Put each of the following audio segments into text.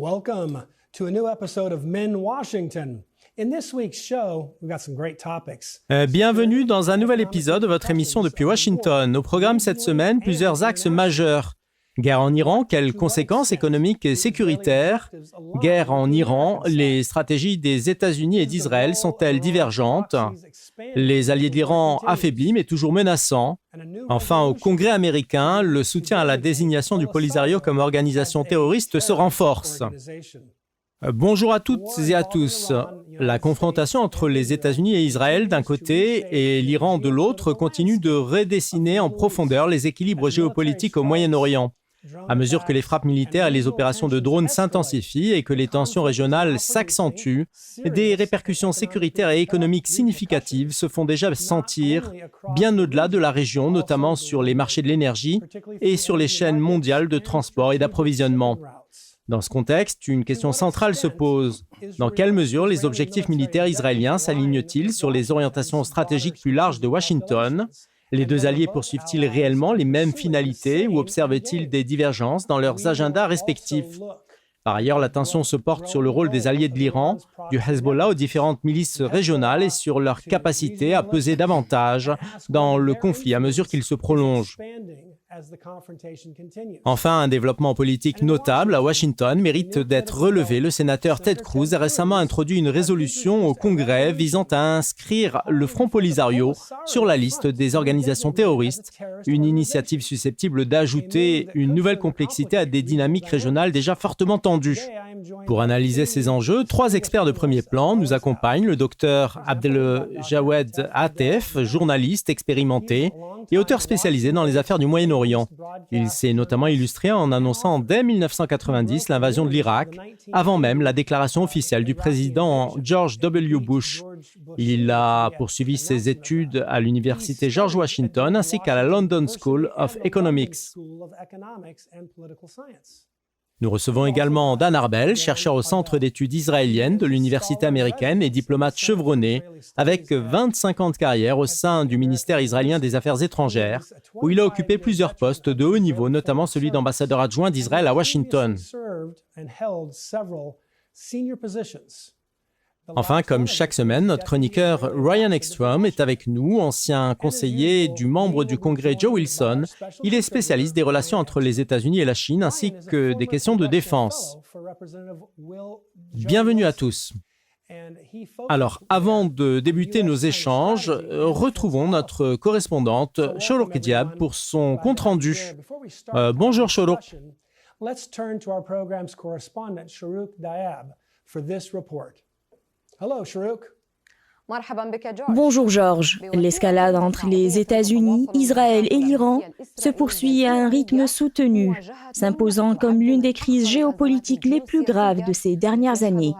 Welcome to a new episode of Men Washington. In this week's show, we've got some great topics. Bienvenue dans un nouvel épisode de votre émission depuis Washington. Au programme cette semaine, plusieurs axes majeurs. Guerre en Iran, quelles conséquences économiques et sécuritaires? Guerre en Iran, les stratégies des États-Unis et d'Israël sont-elles divergentes? Les alliés de l'Iran affaiblis mais toujours menaçants. Enfin, au Congrès américain, le soutien à la désignation du Polisario comme organisation terroriste se renforce. Bonjour à toutes et à tous. La confrontation entre les États-Unis et Israël d'un côté et l'Iran de l'autre continue de redessiner en profondeur les équilibres géopolitiques au Moyen-Orient. À mesure que les frappes militaires et les opérations de drones s'intensifient et que les tensions régionales s'accentuent, des répercussions sécuritaires et économiques significatives se font déjà sentir bien au-delà de la région, notamment sur les marchés de l'énergie et sur les chaînes mondiales de transport et d'approvisionnement. Dans ce contexte, une question centrale se pose. Dans quelle mesure les objectifs militaires israéliens s'alignent-ils sur les orientations stratégiques plus larges de Washington? Les deux alliés poursuivent-ils réellement les mêmes finalités ou observent-ils des divergences dans leurs agendas respectifs? Par ailleurs, l'attention se porte sur le rôle des alliés de l'Iran, du Hezbollah aux différentes milices régionales et sur leur capacité à peser davantage dans le conflit à mesure qu'il se prolonge. Enfin, un développement politique notable à Washington mérite d'être relevé. Le sénateur Ted Cruz a récemment introduit une résolution au Congrès visant à inscrire le Front Polisario sur la liste des organisations terroristes, une initiative susceptible d'ajouter une nouvelle complexité à des dynamiques régionales déjà fortement tendues. Pour analyser ces enjeux, trois experts de premier plan nous accompagnent, le docteur Abdeljawed Atef, journaliste expérimenté et auteur spécialisé dans les affaires du Moyen-Orient. Il s'est notamment illustré en annonçant dès 1990 l'invasion de l'Irak, avant même la déclaration officielle du président George W. Bush. Il a poursuivi ses études à l'université George Washington ainsi qu'à la London School of Economics. Nous recevons également Dan Arbel, chercheur au Centre d'études israéliennes de l'Université américaine et diplomate chevronné, avec 25 ans de carrière au sein du ministère israélien des Affaires étrangères, où il a occupé plusieurs postes de haut niveau, notamment celui d'ambassadeur adjoint d'Israël à Washington. Enfin, comme chaque semaine, notre chroniqueur Ryan Ekstrom est avec nous, ancien conseiller du membre du Congrès Joe Wilson. Il est spécialiste des relations entre les États-Unis et la Chine, ainsi que des questions de défense. Bienvenue à tous. Alors, avant de débuter nos échanges, retrouvons notre correspondante Shourouk Diab pour son compte-rendu. Bonjour Shourouk. Let's turn to our program's correspondent Shourouk Diab for this report. Hello, Shourouk. Bonjour Georges. L'escalade entre les États-Unis, Israël et l'Iran se poursuit à un rythme soutenu, s'imposant comme l'une des crises géopolitiques les plus graves de ces dernières années.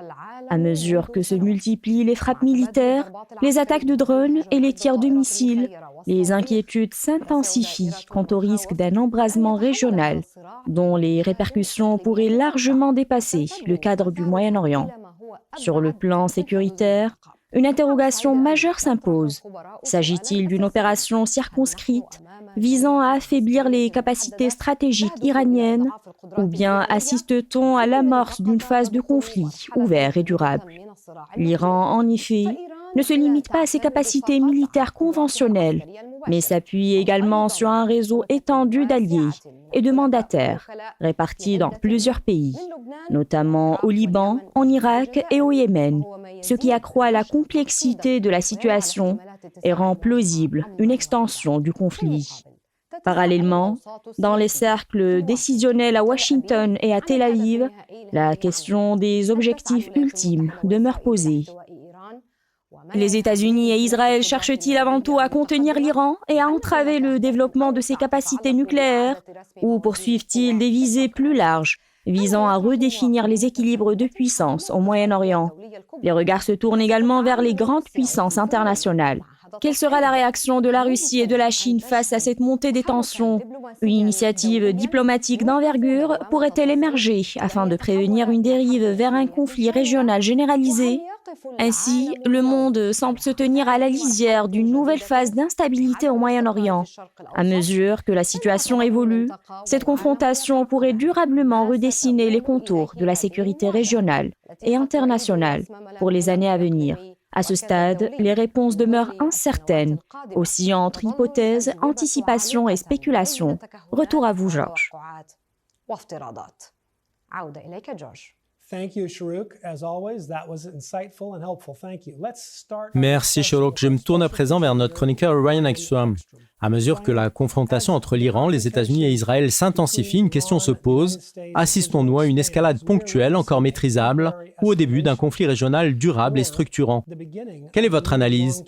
À mesure que se multiplient les frappes militaires, les attaques de drones et les tirs de missiles, les inquiétudes s'intensifient quant au risque d'un embrasement régional, dont les répercussions pourraient largement dépasser le cadre du Moyen-Orient. Sur le plan sécuritaire, une interrogation majeure s'impose. S'agit-il d'une opération circonscrite visant à affaiblir les capacités stratégiques iraniennes ou bien assiste-t-on à l'amorce d'une phase de conflit ouvert et durable? L'Iran, en effet, ne se limite pas à ses capacités militaires conventionnelles, mais s'appuie également sur un réseau étendu d'alliés et de mandataires répartis dans plusieurs pays, notamment au Liban, en Irak et au Yémen, ce qui accroît la complexité de la situation et rend plausible une extension du conflit. Parallèlement, dans les cercles décisionnels à Washington et à Tel Aviv, la question des objectifs ultimes demeure posée. Les États-Unis et Israël cherchent-ils avant tout à contenir l'Iran et à entraver le développement de ses capacités nucléaires, ou poursuivent-ils des visées plus larges, visant à redéfinir les équilibres de puissance au Moyen-Orient? Les regards se tournent également vers les grandes puissances internationales, Quelle sera la réaction de la Russie et de la Chine face à cette montée des tensions? Une initiative diplomatique d'envergure pourrait-elle émerger afin de prévenir une dérive vers un conflit régional généralisé? Ainsi, le monde semble se tenir à la lisière d'une nouvelle phase d'instabilité au Moyen-Orient. À mesure que la situation évolue, cette confrontation pourrait durablement redessiner les contours de la sécurité régionale et internationale pour les années à venir. À ce stade, les réponses demeurent incertaines, oscillant entre hypothèses, anticipation et spéculation. Retour à vous, Georges. Thank you, Shourouk. As always, that was insightful and helpful. Thank you. Let's start. Merci Shourouk. Je me tourne à présent vers notre chroniqueur Ryan Ekstrom. À mesure que la confrontation entre l'Iran, les États-Unis et Israël s'intensifie, une question se pose. Assistons-nous à une escalade ponctuelle encore maîtrisable ou au début d'un conflit régional durable et structurant? Quelle est votre analyse?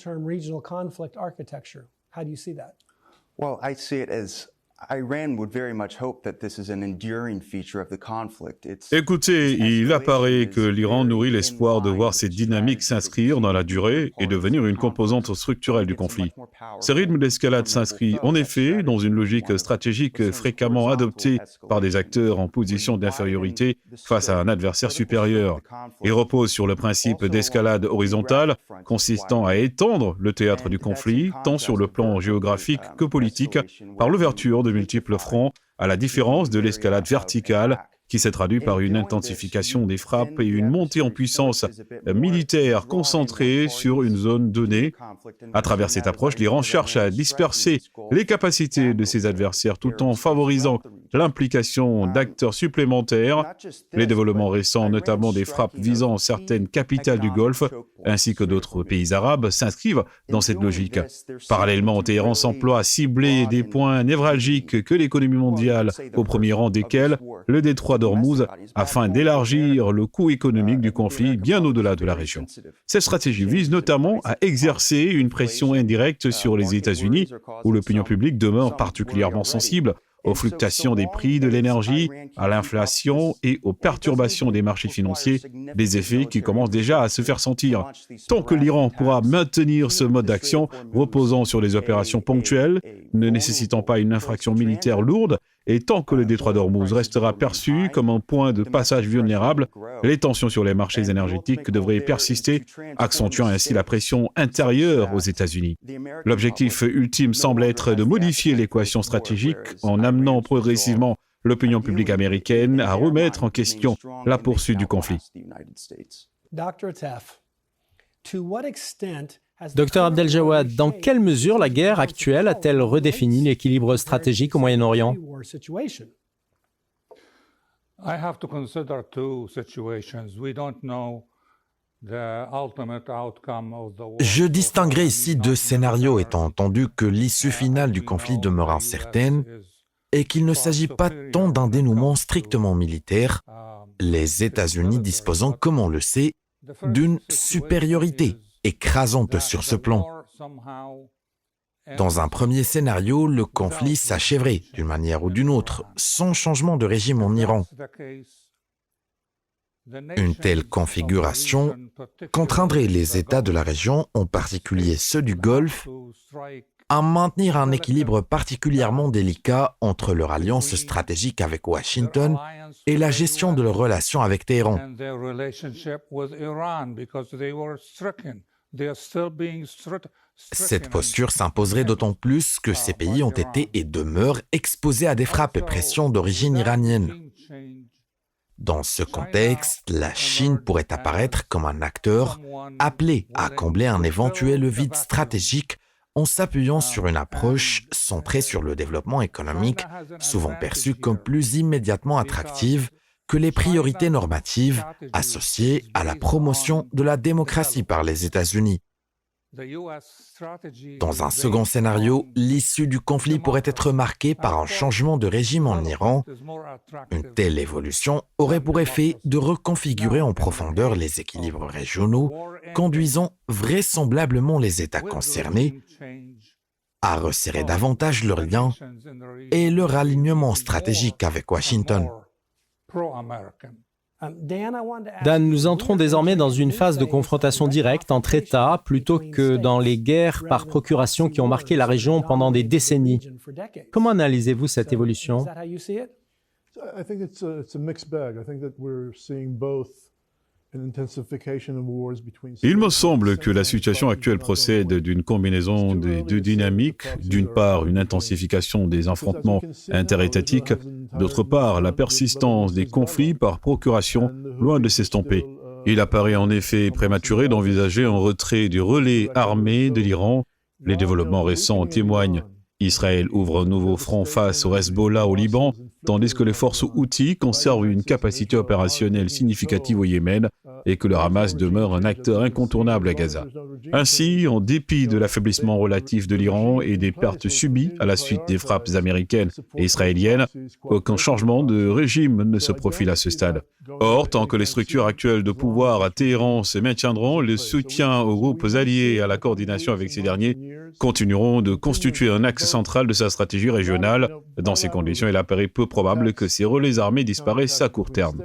Well, I see it as Iran would very much hope that this is an enduring feature of the conflict. Écoutez, il apparaît que l'Iran nourrit l'espoir de voir cette dynamique s'inscrire dans la durée et devenir une composante structurelle du conflit. Ce rythme d'escalade s'inscrit en effet dans une logique stratégique fréquemment adoptée par des acteurs en position d'infériorité face à un adversaire supérieur. Il repose sur le principe d'escalade horizontale consistant à étendre le théâtre du conflit, tant sur le plan géographique que politique, par l'ouverture de multiples fronts, à la différence de l'escalade verticale qui s'est traduite par une intensification des frappes et une montée en puissance militaire concentrée sur une zone donnée. À travers cette approche, l'Iran cherche à disperser les capacités de ses adversaires tout en favorisant l'implication d'acteurs supplémentaires. Les développements récents, notamment des frappes visant certaines capitales du Golfe, ainsi que d'autres pays arabes, s'inscrivent dans cette logique. Parallèlement, Téhéran s'emploie à cibler des points névralgiques que l'économie mondiale, au premier rang desquels le détroit d'Ormuz, afin d'élargir le coût économique du conflit bien au-delà de la région. Cette stratégie vise notamment à exercer une pression indirecte sur les États-Unis, où l'opinion publique demeure particulièrement sensible aux fluctuations des prix de l'énergie, à l'inflation et aux perturbations des marchés financiers, des effets qui commencent déjà à se faire sentir. Tant que l'Iran pourra maintenir ce mode d'action reposant sur des opérations ponctuelles, ne nécessitant pas une infraction militaire lourde, et tant que le détroit d'Ormuz restera perçu comme un point de passage vulnérable, les tensions sur les marchés énergétiques devraient persister, accentuant ainsi la pression intérieure aux États-Unis. L'objectif ultime semble être de modifier l'équation stratégique en amenant progressivement l'opinion publique américaine à remettre en question la poursuite du conflit. Docteur Abdeljawad, dans quelle mesure la guerre actuelle a-t-elle redéfini l'équilibre stratégique au Moyen-Orient? Je distinguerai ici deux scénarios, étant entendu que l'issue finale du conflit demeure incertaine et qu'il ne s'agit pas tant d'un dénouement strictement militaire, les États-Unis disposant, comme on le sait, d'une supériorité écrasante sur ce plan. Dans un premier scénario, le conflit s'achèverait d'une manière ou d'une autre, sans changement de régime en Iran. Une telle configuration contraindrait les États de la région, en particulier ceux du Golfe, à maintenir un équilibre particulièrement délicat entre leur alliance stratégique avec Washington et la gestion de leurs relations avec Téhéran. Cette posture s'imposerait d'autant plus que ces pays ont été et demeurent exposés à des frappes et pressions d'origine iranienne. Dans ce contexte, la Chine pourrait apparaître comme un acteur appelé à combler un éventuel vide stratégique en s'appuyant sur une approche centrée sur le développement économique, souvent perçue comme plus immédiatement attractive que les priorités normatives associées à la promotion de la démocratie par les États-Unis. Dans un second scénario, l'issue du conflit pourrait être marquée par un changement de régime en Iran. Une telle évolution aurait pour effet de reconfigurer en profondeur les équilibres régionaux, conduisant vraisemblablement les États concernés à resserrer davantage leurs liens et leur alignement stratégique avec Washington. Dan, nous entrons désormais dans une phase de confrontation directe entre États plutôt que dans les guerres par procuration qui ont marqué la région pendant des décennies. Comment analysez-vous cette évolution? I think it's a mixed bag. I think that we're seeing both an intensification of wars between. Il me semble que la situation actuelle procède d'une combinaison des deux dynamiques. D'une part, une intensification des affrontements interétatiques. D'autre part, la persistance des conflits par procuration, loin de s'estomper. Il apparaît en effet prématuré d'envisager un retrait du relais armé de l'Iran. Les développements récents témoignent. Israël ouvre un nouveau front face au Hezbollah au Liban, tandis que les forces Houthis conservent une capacité opérationnelle significative au Yémen et que le Hamas demeure un acteur incontournable à Gaza. Ainsi, en dépit de l'affaiblissement relatif de l'Iran et des pertes subies à la suite des frappes américaines et israéliennes, aucun changement de régime ne se profile à ce stade. Or, tant que les structures actuelles de pouvoir à Téhéran se maintiendront, le soutien aux groupes alliés et à la coordination avec ces derniers continueront de constituer un axe central de sa stratégie régionale. Dans ces conditions, il apparaît peu probable que ces relais armés disparaissent à court terme.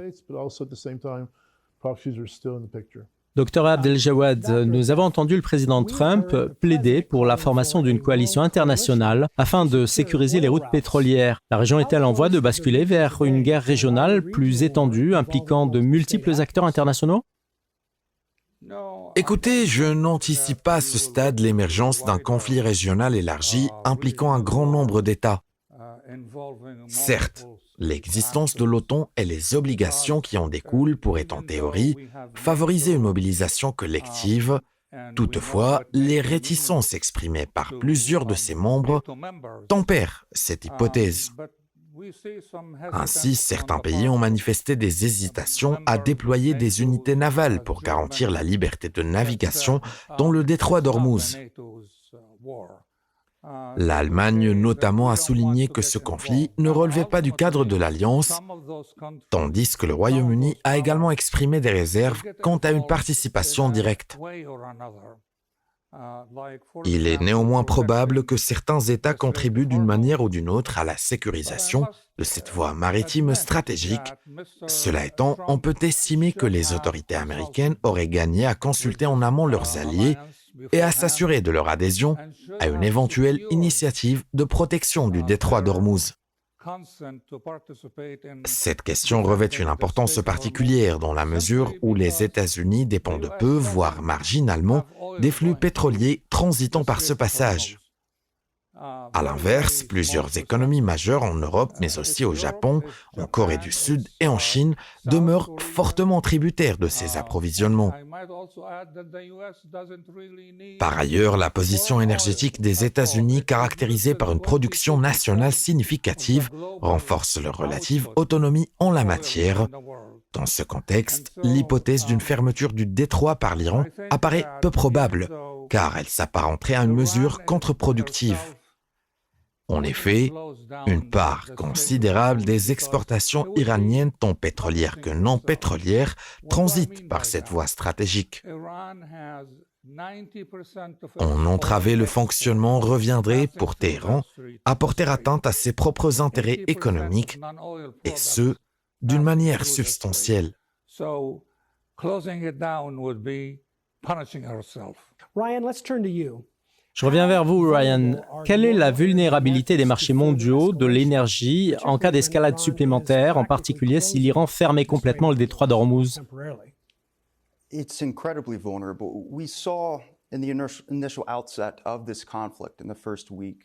Dr Abdeljawad, nous avons entendu le président Trump plaider pour la formation d'une coalition internationale afin de sécuriser les routes pétrolières. La région est-elle en voie de basculer vers une guerre régionale plus étendue, impliquant de multiples acteurs internationaux? Écoutez, je n'anticipe pas à ce stade l'émergence d'un conflit régional élargi impliquant un grand nombre d'États. Certes, l'existence de l'OTAN et les obligations qui en découlent pourraient en théorie favoriser une mobilisation collective. Toutefois, les réticences exprimées par plusieurs de ses membres tempèrent cette hypothèse. Ainsi, certains pays ont manifesté des hésitations à déployer des unités navales pour garantir la liberté de navigation dans le détroit d'Ormuz. L'Allemagne notamment a souligné que ce conflit ne relevait pas du cadre de l'Alliance, tandis que le Royaume-Uni a également exprimé des réserves quant à une participation directe. Il est néanmoins probable que certains États contribuent d'une manière ou d'une autre à la sécurisation de cette voie maritime stratégique. Cela étant, on peut estimer que les autorités américaines auraient gagné à consulter en amont leurs alliés et à s'assurer de leur adhésion à une éventuelle initiative de protection du détroit d'Ormuz. Cette question revêt une importance particulière dans la mesure où les États-Unis dépendent peu, voire marginalement, des flux pétroliers transitant par ce passage. À l'inverse, plusieurs économies majeures en Europe, mais aussi au Japon, en Corée du Sud et en Chine, demeurent fortement tributaires de ces approvisionnements. Par ailleurs, la position énergétique des États-Unis, caractérisée par une production nationale significative, renforce leur relative autonomie en la matière. Dans ce contexte, l'hypothèse d'une fermeture du détroit par l'Iran apparaît peu probable, car elle s'apparenterait à une mesure contre-productive. En effet, une part considérable des exportations iraniennes, tant pétrolières que non pétrolières, transite par cette voie stratégique. En entraver le fonctionnement reviendrait, pour Téhéran, à porter atteinte à ses propres intérêts économiques, et ce, d'une manière substantielle. Ryan, let's turn to you. Je reviens vers vous, Ryan. Quelle est la vulnérabilité des marchés mondiaux de l'énergie en cas d'escalade supplémentaire, en particulier si l'Iran fermait complètement le détroit d'Ormuz? It's incredibly vulnerable. We saw in the initial outset of this conflict in the first week,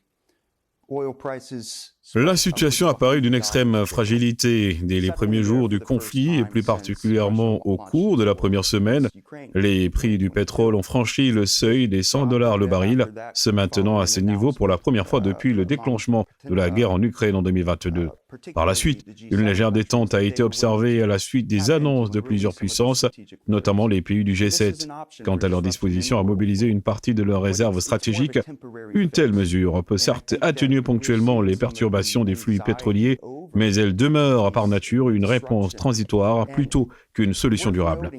oil prices. La situation apparaît d'une extrême fragilité dès les premiers jours du conflit et plus particulièrement au cours de la première semaine. Les prix du pétrole ont franchi le seuil des $100 le baril, se maintenant à ce niveau pour la première fois depuis le déclenchement de la guerre en Ukraine en 2022. Par la suite, une légère détente a été observée à la suite des annonces de plusieurs puissances, notamment les pays du G7, quant à leur disposition à mobiliser une partie de leurs réserves stratégiques. Une telle mesure peut certes atténuer ponctuellement les perturbations des flux pétroliers, mais elle demeure par nature une réponse transitoire plutôt qu'une solution durable.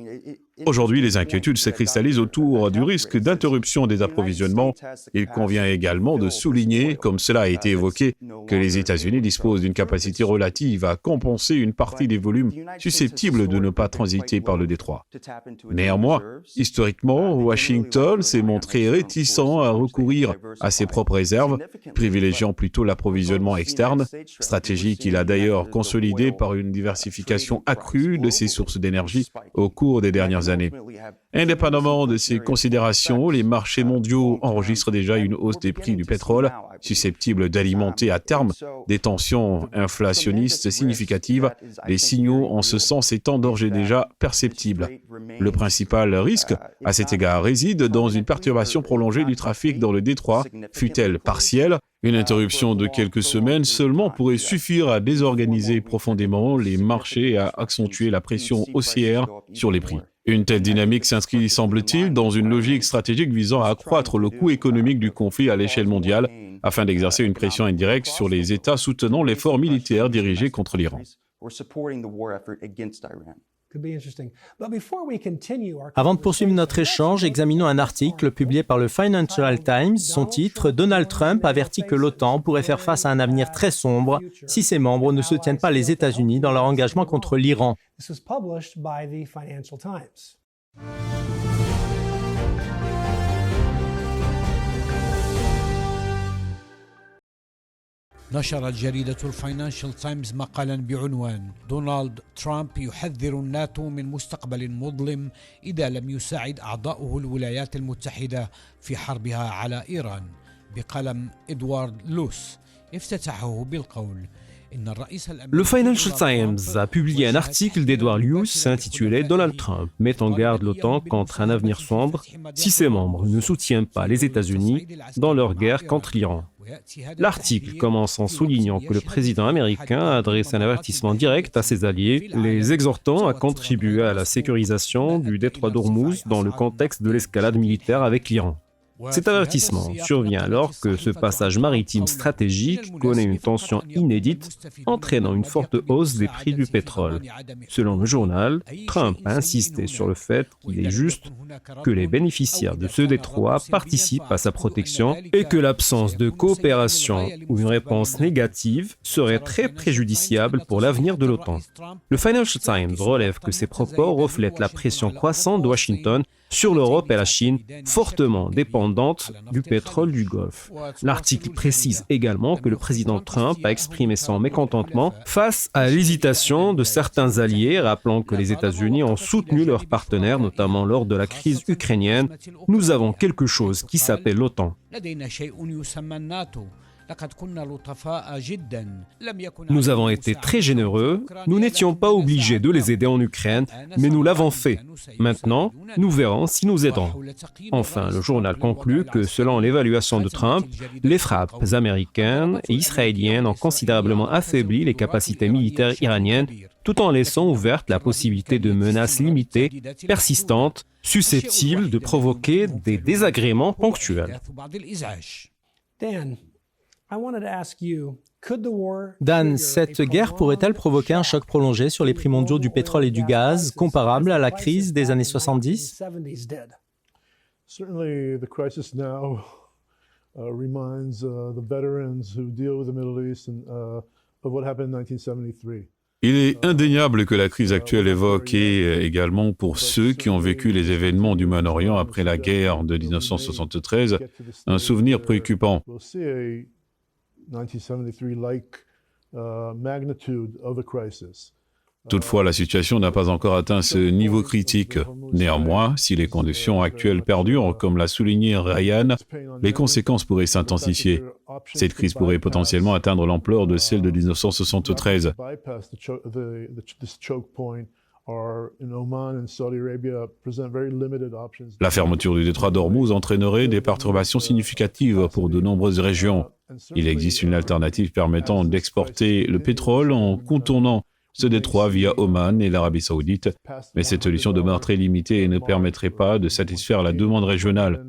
Aujourd'hui, les inquiétudes se cristallisent autour du risque d'interruption des approvisionnements. Il convient également de souligner, comme cela a été évoqué, que les États-Unis disposent d'une capacité relative à compenser une partie des volumes susceptibles de ne pas transiter par le détroit. Néanmoins, historiquement, Washington s'est montré réticent à recourir à ses propres réserves, privilégiant plutôt l'approvisionnement externe, stratégie qu'il a d'ailleurs consolidée par une diversification accrue de ses sources d'énergie au cours des dernières années. Indépendamment de ces considérations, les marchés mondiaux enregistrent déjà une hausse des prix du pétrole, susceptible d'alimenter à terme des tensions inflationnistes significatives, les signaux en ce sens étant d'ores et déjà perceptibles. Le principal risque, à cet égard, réside dans une perturbation prolongée du trafic dans le détroit, fût-elle partielle. Une interruption de quelques semaines seulement pourrait suffire à désorganiser profondément les marchés et à accentuer la pression haussière sur les prix. Une telle dynamique s'inscrit, semble-t-il, dans une logique stratégique visant à accroître le coût économique du conflit à l'échelle mondiale, afin d'exercer une pression indirecte sur les États soutenant l'effort militaire dirigé contre l'Iran. Avant de poursuivre notre échange, examinons un article publié par le Financial Times. Son titre, « Donald Trump avertit que l'OTAN pourrait faire face à un avenir très sombre si ses membres ne soutiennent pas les États-Unis dans leur engagement contre l'Iran ». نشرت جريدة الفاينانشال تايمز مقالا بعنوان دونالد ترامب يحذر الناتو من مستقبل مظلم إذا لم يساعد أعضاؤه الولايات المتحدة في حربها على إيران بقلم إدوارد لوس افتتحه بالقول Le Financial Times a publié un article d'Edward Luce intitulé « Donald Trump met en garde l'OTAN contre un avenir sombre si ses membres ne soutiennent pas les États-Unis dans leur guerre contre l'Iran ». L'article commence en soulignant que le président américain adresse un avertissement direct à ses alliés, les exhortant à contribuer à la sécurisation du détroit d'Ormuz dans le contexte de l'escalade militaire avec l'Iran. Cet avertissement survient alors que ce passage maritime stratégique connaît une tension inédite, entraînant une forte hausse des prix du pétrole. Selon le journal, Trump a insisté sur le fait qu'il est juste que les bénéficiaires de ce détroit participent à sa protection et que l'absence de coopération ou une réponse négative serait très préjudiciable pour l'avenir de l'OTAN. Le Financial Times relève que ces propos reflètent la pression croissante de Washington sur l'Europe et la Chine, fortement dépendantes du pétrole du Golfe. L'article précise également que le président Trump a exprimé son mécontentement face à l'hésitation de certains alliés, rappelant que les États-Unis ont soutenu leurs partenaires, notamment lors de la crise ukrainienne. Nous avons quelque chose qui s'appelle l'OTAN. Nous avons été très généreux, nous n'étions pas obligés de les aider en Ukraine, mais nous l'avons fait. Maintenant, nous verrons si nous aiderons. Enfin, le journal conclut que selon l'évaluation de Trump, les frappes américaines et israéliennes ont considérablement affaibli les capacités militaires iraniennes, tout en laissant ouverte la possibilité de menaces limitées, persistantes, susceptibles de provoquer des désagréments ponctuels. Dan, cette guerre pourrait-elle provoquer un choc prolongé sur les prix mondiaux du pétrole et du gaz, comparable à la crise des années 70 ? Certainly, the crisis now reminds the veterans who deal with the Middle East of what happened in 1973. Il est indéniable que la crise actuelle évoque, et également pour ceux qui ont vécu les événements du Moyen-Orient après la guerre de 1973, un souvenir préoccupant. Toutefois, la situation n'a pas encore atteint ce niveau critique. Néanmoins, si les conditions actuelles perdurent, comme l'a souligné Ryan, les conséquences pourraient s'intensifier. Cette crise pourrait potentiellement atteindre l'ampleur de celle de 1973. La fermeture du détroit d'Ormuz entraînerait des perturbations significatives pour de nombreuses régions. Il existe une alternative permettant d'exporter le pétrole en contournant ce détroit via Oman et l'Arabie saoudite, mais cette solution demeure très limitée et ne permettrait pas de satisfaire la demande régionale.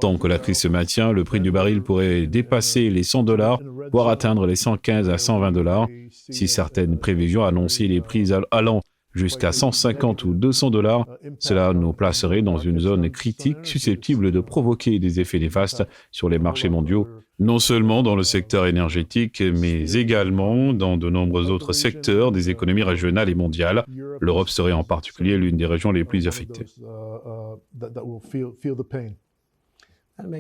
Tant que la crise se maintient, le prix du baril pourrait dépasser les $100, voire atteindre les 115 à $120. Si certaines prévisions annonçaient les prix allant jusqu'à 150 ou $200, cela nous placerait dans une zone critique susceptible de provoquer des effets néfastes sur les marchés mondiaux, non seulement dans le secteur énergétique, mais également dans de nombreux autres secteurs des économies régionales et mondiales. L'Europe serait en particulier l'une des régions les plus affectées.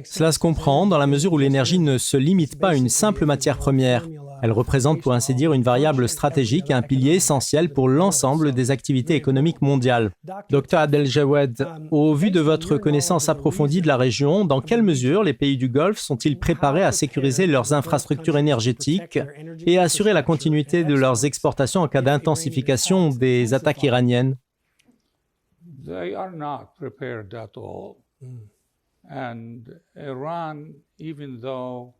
Cela se comprend dans la mesure où l'énergie ne se limite pas à une simple matière première. Elle représente pour ainsi dire une variable stratégique et un pilier essentiel pour l'ensemble des activités économiques mondiales. Dr Abdeljawad, au vu de votre connaissance approfondie de la région, dans quelle mesure les pays du Golfe sont-ils préparés à sécuriser leurs infrastructures énergétiques et à assurer la continuité de leurs exportations en cas d'intensification des attaques iraniennes? They are not prepared at all. And Iran, even though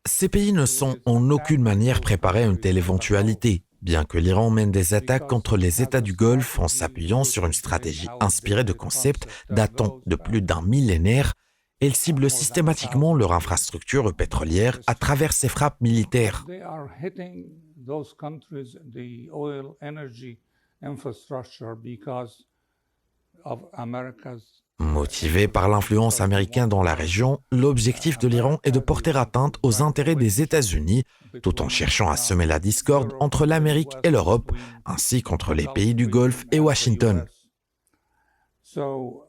Ces pays ne sont en aucune manière préparés à une telle éventualité, bien que l'Iran mène des attaques contre les États du Golfe en s'appuyant sur une stratégie inspirée de concepts datant de plus d'un millénaire. Elle cible systématiquement leur infrastructure pétrolière à travers ses frappes militaires. they are hitting those countries, the oil energy infrastructure, because of America's. Motivé par l'influence américaine dans la région, l'objectif de l'Iran est de porter atteinte aux intérêts des États-Unis, tout en cherchant à semer la discorde entre l'Amérique et l'Europe, ainsi qu'entre les pays du Golfe et Washington. So,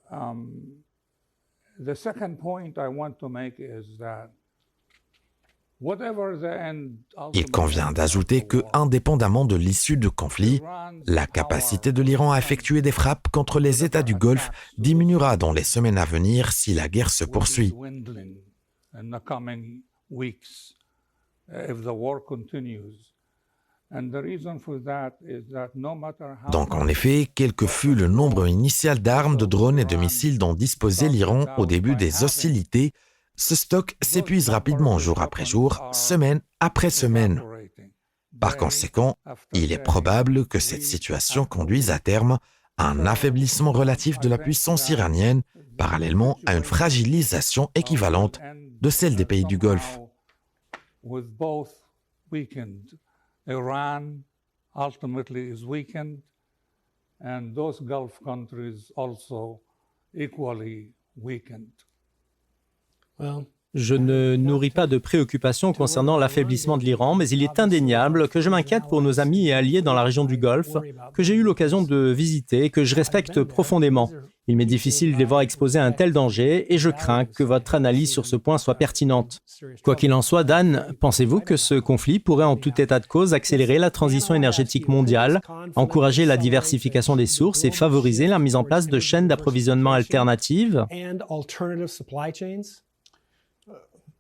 the second point I want to make is that whatever the end. Il convient d'ajouter que, indépendamment de l'issue du conflit, la capacité de l'Iran à effectuer des frappes contre les États du Golfe diminuera dans les semaines à venir si la guerre se poursuit. Donc en effet, quel que fût le nombre initial d'armes, de drones et de missiles dont disposait l'Iran au début des hostilités, ce stock s'épuise rapidement jour après jour, semaine après semaine. Par conséquent, il est probable que cette situation conduise à terme à un affaiblissement relatif de la puissance iranienne, parallèlement à une fragilisation équivalente de celle des pays du Golfe. Iran ultimately is weakened, and those Gulf countries also equally weakened. Je ne nourris pas de préoccupations concernant l'affaiblissement de l'Iran, mais il est indéniable que je m'inquiète pour nos amis et alliés dans la région du Golfe, que j'ai eu l'occasion de visiter et que je respecte profondément. Il m'est difficile de les voir exposés à un tel danger et je crains que votre analyse sur ce point soit pertinente. Quoi qu'il en soit, Dan, pensez-vous que ce conflit pourrait en tout état de cause accélérer la transition énergétique mondiale, encourager la diversification des sources et favoriser la mise en place de chaînes d'approvisionnement alternatives?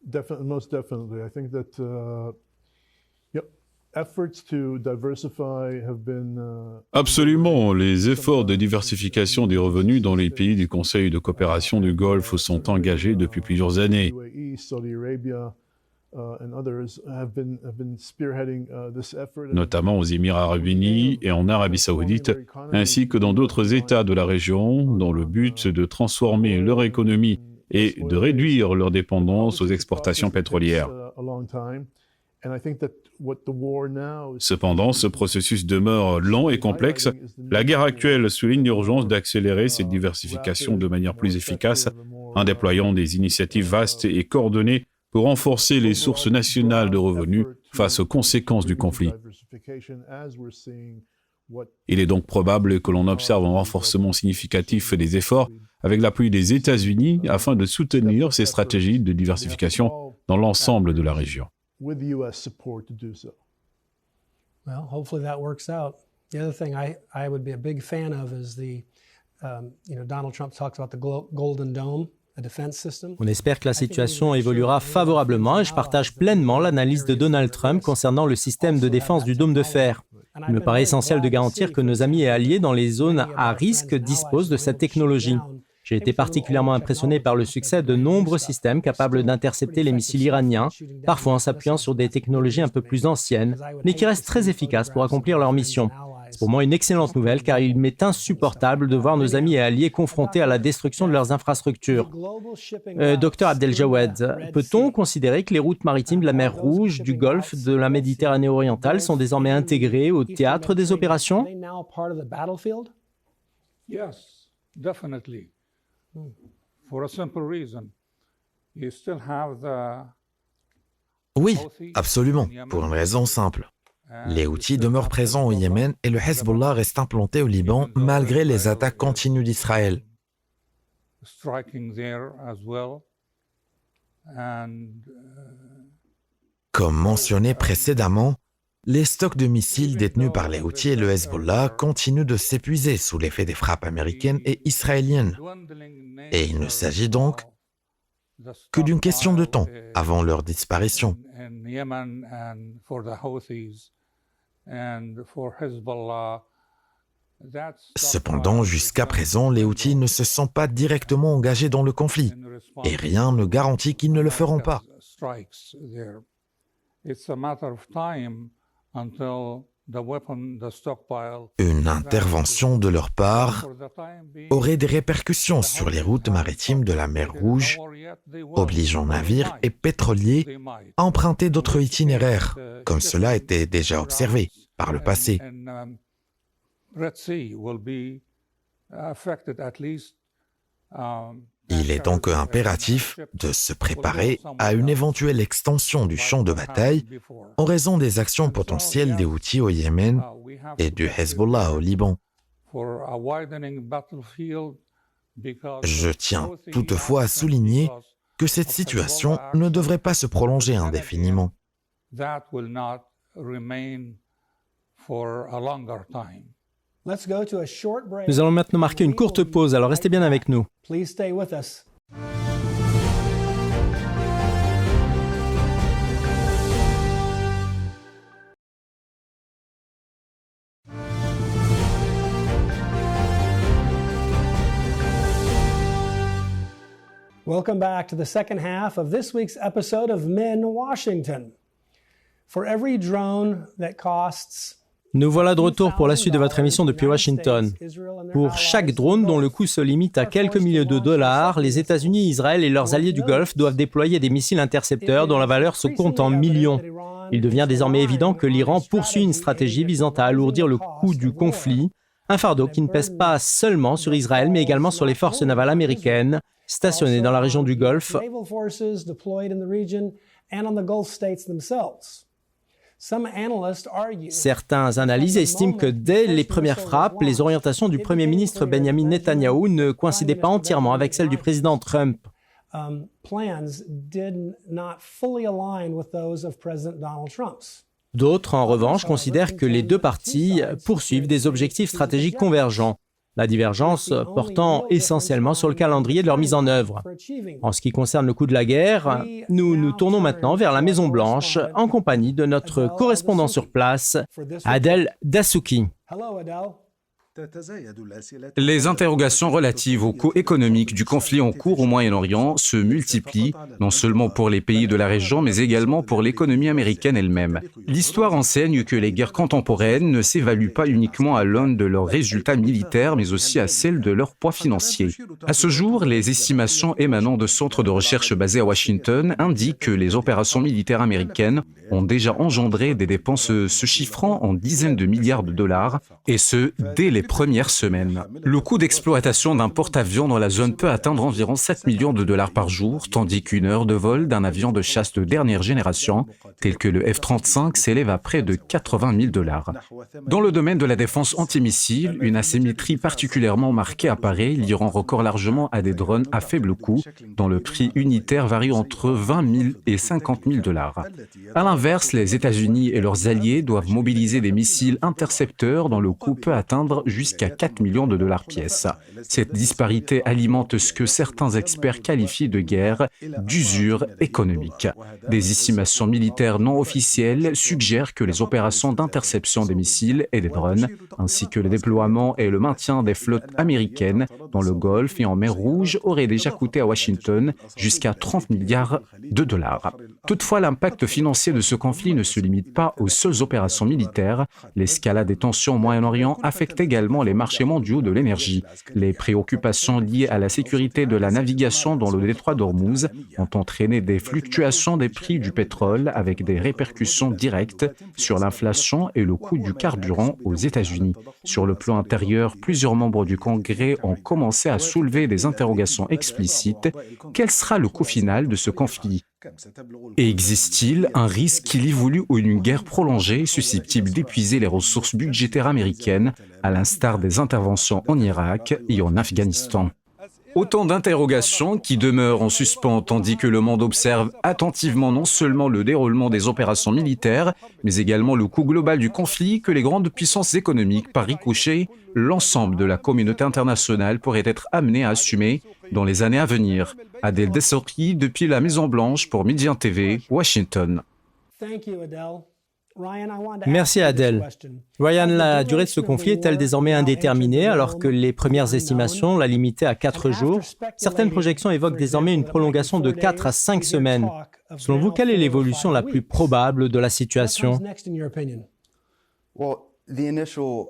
Definitely, most definitely. I think that efforts to diversify have been. Absolument. Les efforts de diversification des revenus dans les pays du Conseil de coopération du Golfe sont engagés depuis plusieurs années. UAE, Saudi Arabia, and others have been spearheading this effort. Notamment aux Émirats arabes unis et en Arabie saoudite, ainsi que dans d'autres États de la région, dans le but de transformer leur économie et de réduire leur dépendance aux exportations pétrolières. Cependant, ce processus demeure lent et complexe. La guerre actuelle souligne l'urgence d'accélérer cette diversification de manière plus efficace en déployant des initiatives vastes et coordonnées pour renforcer les sources nationales de revenus face aux conséquences du conflit. Il est donc probable que l'on observe un renforcement significatif des efforts avec l'appui des États-Unis afin de soutenir ces stratégies de diversification dans l'ensemble de la région. Well, hopefully that works out. The other thing I would be a big fan of is Donald Trump talks about the Golden Dome, a defense system. On espère que la situation évoluera favorablement et je partage pleinement l'analyse de Donald Trump concernant le système de défense du dôme de fer. Il me paraît essentiel de garantir que nos amis et alliés dans les zones à risque disposent de cette technologie. J'ai été particulièrement impressionné par le succès de nombreux systèmes capables d'intercepter les missiles iraniens, parfois en s'appuyant sur des technologies un peu plus anciennes, mais qui restent très efficaces pour accomplir leur mission. C'est pour moi une excellente nouvelle car il m'est insupportable de voir nos amis et alliés confrontés à la destruction de leurs infrastructures. Dr Abdeljawad, peut-on considérer que les routes maritimes de la mer Rouge, du Golfe, de la Méditerranée orientale sont désormais intégrées au théâtre des opérations? Yes, definitely. For a simple reason. You still have the Oui, absolument, pour une raison simple. Les Houthis demeurent présents au Yémen et le Hezbollah reste implanté au Liban malgré les attaques continues d'Israël. striking there as well. Comme mentionné précédemment, les stocks de missiles détenus par les Houthis et le Hezbollah continuent de s'épuiser sous l'effet des frappes américaines et israéliennes. Et il ne s'agit donc que d'une question de temps avant leur disparition. Cependant, jusqu'à présent, les Houthis ne se sont pas directement engagés dans le conflit, et rien ne garantit qu'ils ne le feront pas. Une intervention de leur part aurait des répercussions sur les routes maritimes de la mer Rouge, obligeant navires et pétroliers à emprunter d'autres itinéraires, comme cela était déjà observé par le passé. Il est donc impératif de se préparer à une éventuelle extension du champ de bataille en raison des actions potentielles des Houthis au Yémen et du Hezbollah au Liban. Je tiens toutefois à souligner que cette situation ne devrait pas se prolonger indéfiniment. Nous allons maintenant marquer une courte pause, alors restez bien avec nous. Please stay with us. Welcome back to the second half of this week's episode of Men Washington. For every drone that costs Nous voilà de retour pour la suite de votre émission depuis Washington. Pour chaque drone dont le coût se limite à quelques milliers de dollars, les États-Unis, Israël et leurs alliés du Golfe doivent déployer des missiles intercepteurs dont la valeur se compte en millions. Il devient désormais évident que l'Iran poursuit une stratégie visant à alourdir le coût du conflit, un fardeau qui ne pèse pas seulement sur Israël mais également sur les forces navales américaines stationnées dans la région du Golfe. Certains analystes estiment que dès les premières frappes, les orientations du Premier ministre Benjamin Netanyahou ne coïncidaient pas entièrement avec celles du président Trump. D'autres, en revanche, considèrent que les deux parties poursuivent des objectifs stratégiques convergents, la divergence portant essentiellement sur le calendrier de leur mise en œuvre. En ce qui concerne le coût de la guerre, nous nous tournons maintenant vers la Maison-Blanche en compagnie de notre correspondant sur place, Adel Dasuki. Les interrogations relatives au coût économique du conflit en cours au Moyen-Orient se multiplient, non seulement pour les pays de la région, mais également pour l'économie américaine elle-même. L'histoire enseigne que les guerres contemporaines ne s'évaluent pas uniquement à l'aune de leurs résultats militaires, mais aussi à celle de leur poids financier. À ce jour, les estimations émanant de centres de recherche basés à Washington indiquent que les opérations militaires américaines ont déjà engendré des dépenses se chiffrant en dizaines de milliards de dollars, et ce, dès les premières semaines. Le coût d'exploitation d'un porte-avions dans la zone peut atteindre environ 7 millions de dollars par jour, tandis qu'une heure de vol d'un avion de chasse de dernière génération, tel que le F-35, s'élève à près de 80 000 dollars. Dans le domaine de la défense antimissile, une asymétrie particulièrement marquée apparaît, liant encore largement à des drones à faible coût, dont le prix unitaire varie entre 20 000 et 50 000 dollars. À l'inverse, les États-Unis et leurs alliés doivent mobiliser des missiles intercepteurs dont le coût peut atteindre jusqu'à 4 millions de dollars pièce. Cette disparité alimente ce que certains experts qualifient de guerre d'usure économique. Des estimations militaires non officielles suggèrent que les opérations d'interception des missiles et des drones, ainsi que le déploiement et le maintien des flottes américaines, dans le Golfe et en mer Rouge auraient déjà coûté à Washington jusqu'à 30 milliards de dollars. Toutefois, l'impact financier de ce conflit ne se limite pas aux seules opérations militaires. L'escalade des tensions au Moyen-Orient affecte également les marchés mondiaux de l'énergie. Les préoccupations liées à la sécurité de la navigation dans le détroit d'Ormuz ont entraîné des fluctuations des prix du pétrole avec des répercussions directes sur l'inflation et le coût du carburant aux États-Unis. Sur le plan intérieur, plusieurs membres du Congrès ont commencé à soulever des interrogations explicites. Quel sera le coût final de ce conflit ? Et existe-t-il un risque qu'il évolue ou une guerre prolongée susceptible d'épuiser les ressources budgétaires américaines, à l'instar des interventions en Irak et en Afghanistan ? Autant d'interrogations qui demeurent en suspens tandis que le monde observe attentivement non seulement le déroulement des opérations militaires, mais également le coût global du conflit que les grandes puissances économiques, par ricochet, l'ensemble de la communauté internationale pourrait être amenée à assumer dans les années à venir. Adel Dessorki, depuis la Maison-Blanche pour Median TV, Washington. Merci Adel. Ryan, la durée de ce conflit est-elle désormais indéterminée alors que les premières estimations la limitaient à 4 jours? Certaines projections évoquent désormais une prolongation de 4 à 5 semaines. Selon vous, quelle est l'évolution la plus probable de la situation? Well, the initial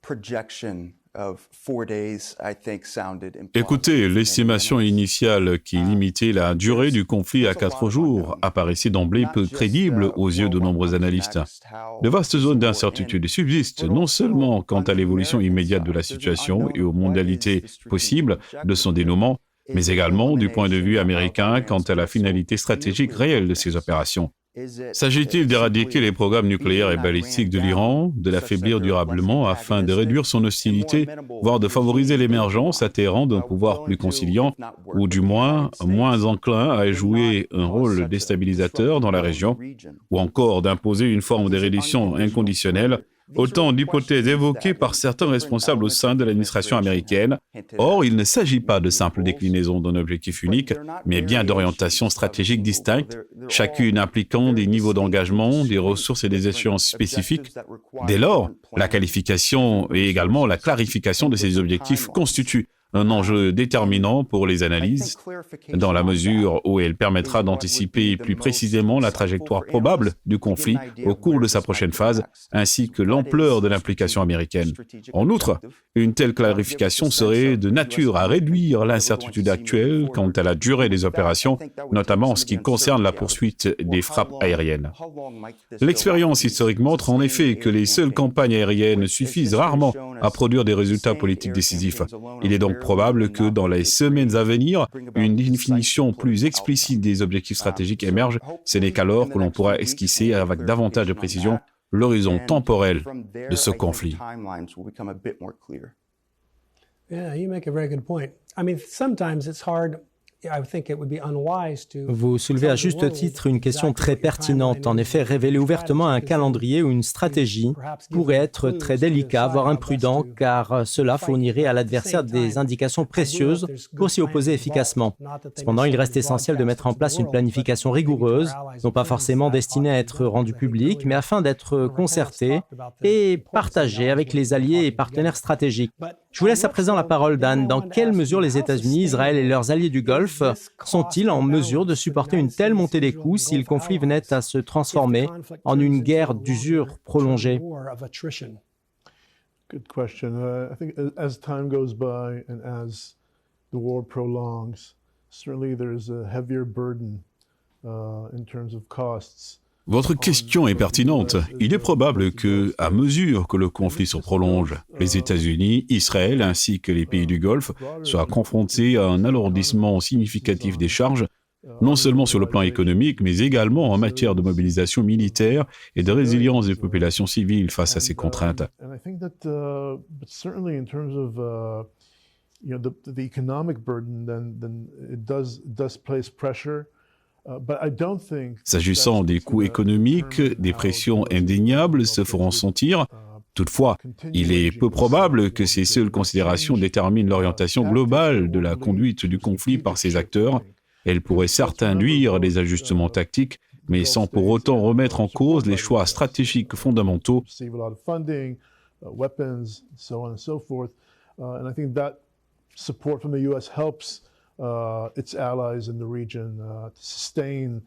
projection of 4 days, I think, sounded implausible. Écoutez, l'estimation initiale qui limitait la durée du conflit à 4 jours apparaissait d'emblée peu crédible aux yeux de nombreux analystes. De vastes zones d'incertitude subsistent, non seulement quant à l'évolution immédiate de la situation et aux modalités possibles de son dénouement, mais également du point de vue américain quant à la finalité stratégique réelle de ces opérations. S'agit-il d'éradiquer les programmes nucléaires et balistiques de l'Iran, de l'affaiblir durablement afin de réduire son hostilité, voire de favoriser l'émergence à Téhéran d'un pouvoir plus conciliant, ou du moins enclin à jouer un rôle déstabilisateur dans la région, ou encore d'imposer une forme de reddition inconditionnelle? Autant d'hypothèses évoquées par certains responsables au sein de l'administration américaine. Or, il ne s'agit pas de simple déclinaison d'un objectif unique, mais bien d'orientations stratégiques distinctes, chacune impliquant des niveaux d'engagement, des ressources et des échéances spécifiques. Dès lors, la qualification et également la clarification de ces objectifs constituent un enjeu déterminant pour les analyses, dans la mesure où elle permettra d'anticiper plus précisément la trajectoire probable du conflit au cours de sa prochaine phase, ainsi que l'ampleur de l'implication américaine. En outre, une telle clarification serait de nature à réduire l'incertitude actuelle quant à la durée des opérations, notamment en ce qui concerne la poursuite des frappes aériennes. L'expérience historique montre en effet que les seules campagnes aériennes suffisent rarement à produire des résultats politiques décisifs. Il est donc probable que dans les semaines à venir, une définition plus explicite des objectifs stratégiques émerge. Ce n'est qu'alors que l'on pourra esquisser avec davantage de précision l'horizon temporel de ce conflit. Yeah, you make a very good point. I mean, sometimes it's hard. Vous soulevez à juste titre une question très pertinente. En effet, révéler ouvertement un calendrier ou une stratégie pourrait être très délicat, voire imprudent, car cela fournirait à l'adversaire des indications précieuses pour s'y opposer efficacement. Cependant, il reste essentiel de mettre en place une planification rigoureuse, non pas forcément destinée à être rendue publique, mais afin d'être concertée et partagée avec les alliés et partenaires stratégiques. Je vous laisse à présent la parole, Dan. Dans quelle mesure les États-Unis, Israël et leurs alliés du Golfe sont-ils en mesure de supporter une telle montée des coûts si le conflit venait à se transformer en une guerre d'usure prolongée? Good question. I think as time goes by and as the war prolongs, certainly there's a heavier burden in terms of costs. Votre question est pertinente. Il est probable que, à mesure que le conflit se prolonge, les États-Unis, Israël ainsi que les pays du Golfe soient confrontés à un alourdissement significatif des charges, non seulement sur le plan économique, mais également en matière de mobilisation militaire et de résilience des populations civiles face à ces contraintes. S'agissant des coûts économiques, des pressions indéniables se feront sentir. Toutefois, il est peu probable que ces seules considérations déterminent l'orientation globale de la conduite du conflit par ces acteurs. Elles pourraient certes induire des ajustements tactiques, mais sans pour autant remettre en cause les choix stratégiques fondamentaux. support from the U.S. helps its allies in the region to sustain.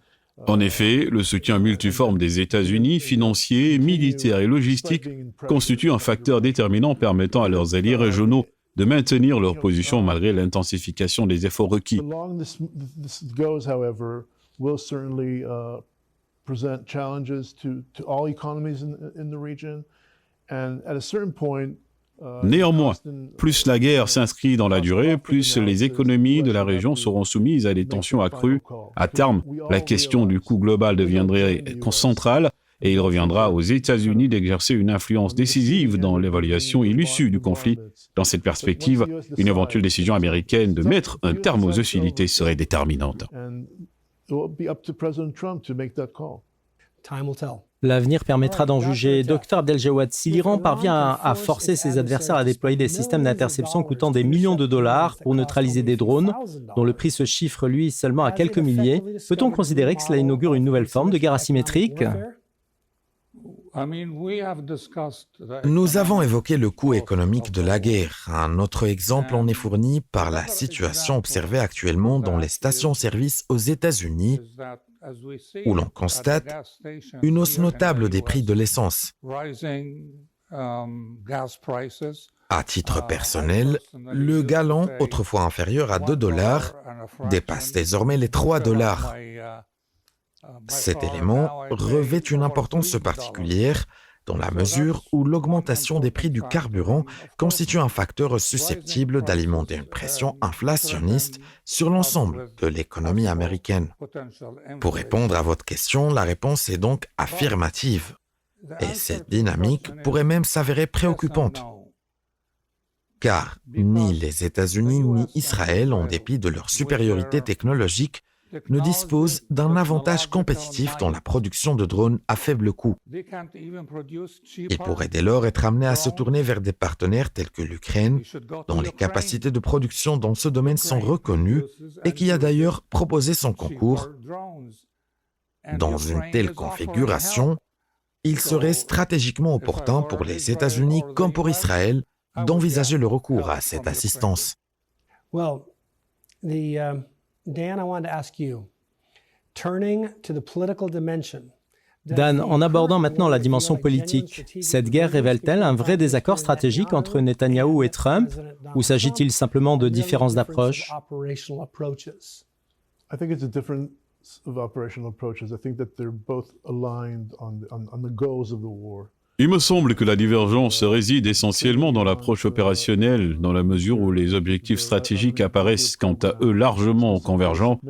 En effet, le soutien multiforme des États-Unis, financier, militaire et logistique, constitue un facteur déterminant permettant à leurs alliés régionaux de maintenir leur position malgré l'intensification des efforts requis. The long this goes, however, will certainly present challenges to all economies in the region, and at a certain point. Néanmoins, plus la guerre s'inscrit dans la durée, plus les économies de la région seront soumises à des tensions accrues. À terme, la question du coût global deviendrait centrale et il reviendra aux États-Unis d'exercer une influence décisive dans l'évaluation et l'issue du conflit. Dans cette perspective, une éventuelle décision américaine de mettre un terme aux hostilités serait déterminante. Time will tell. L'avenir permettra d'en juger. Dr Abdeljawad, si l'Iran parvient à forcer ses adversaires à déployer des systèmes d'interception coûtant des millions de dollars pour neutraliser des drones, dont le prix se chiffre, lui, seulement à quelques milliers, peut-on considérer que cela inaugure une nouvelle forme de guerre asymétrique ? Nous avons évoqué le coût économique de la guerre. Un autre exemple en est fourni par la situation observée actuellement dans les stations-service aux États-Unis, où l'on constate une hausse notable des prix de l'essence. À titre personnel, le gallon, autrefois inférieur à 2 $, dépasse désormais les 3 $. Cet élément revêt une importance particulière dans la mesure où l'augmentation des prix du carburant constitue un facteur susceptible d'alimenter une pression inflationniste sur l'ensemble de l'économie américaine. Pour répondre à votre question, la réponse est donc affirmative. Et cette dynamique pourrait même s'avérer préoccupante. Car ni les États-Unis ni Israël, en dépit de leur supériorité technologique, ne disposent d'un avantage compétitif dans la production de drones à faible coût. Ils pourraient dès lors être amenés à se tourner vers des partenaires tels que l'Ukraine, dont les capacités de production dans ce domaine sont reconnues et qui a d'ailleurs proposé son concours. Dans une telle configuration, il serait stratégiquement opportun pour les États-Unis comme pour Israël d'envisager le recours à cette assistance. Dan, I wanted to ask you, turning to the political dimension. Dan, en abordant maintenant la dimension politique, cette guerre révèle-t-elle un vrai désaccord stratégique entre Netanyahou et Trump, ou s'agit-il simplement de différences d'approche ? I think it's a difference of operational approaches. I think that they're both aligned on the goals of the war. Il me semble que la divergence réside essentiellement dans l'approche opérationnelle, dans la mesure où les objectifs stratégiques apparaissent quant à eux largement convergents.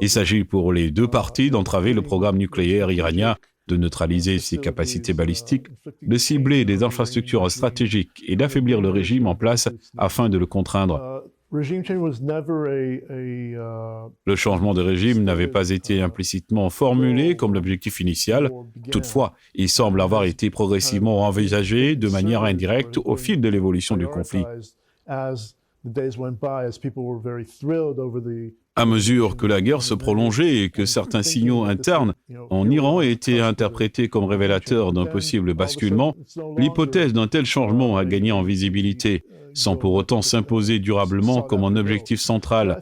Il s'agit pour les deux parties d'entraver le programme nucléaire iranien, de neutraliser ses capacités balistiques, de cibler des infrastructures stratégiques et d'affaiblir le régime en place afin de le contraindre. Le changement de régime n'avait pas été implicitement formulé comme l'objectif initial. Toutefois, il semble avoir été progressivement envisagé de manière indirecte au fil de l'évolution du conflit. À mesure que la guerre se prolongeait et que certains signaux internes en Iran étaient interprétés comme révélateurs d'un possible basculement, l'hypothèse d'un tel changement a gagné en visibilité, sans pour autant s'imposer durablement comme un objectif central.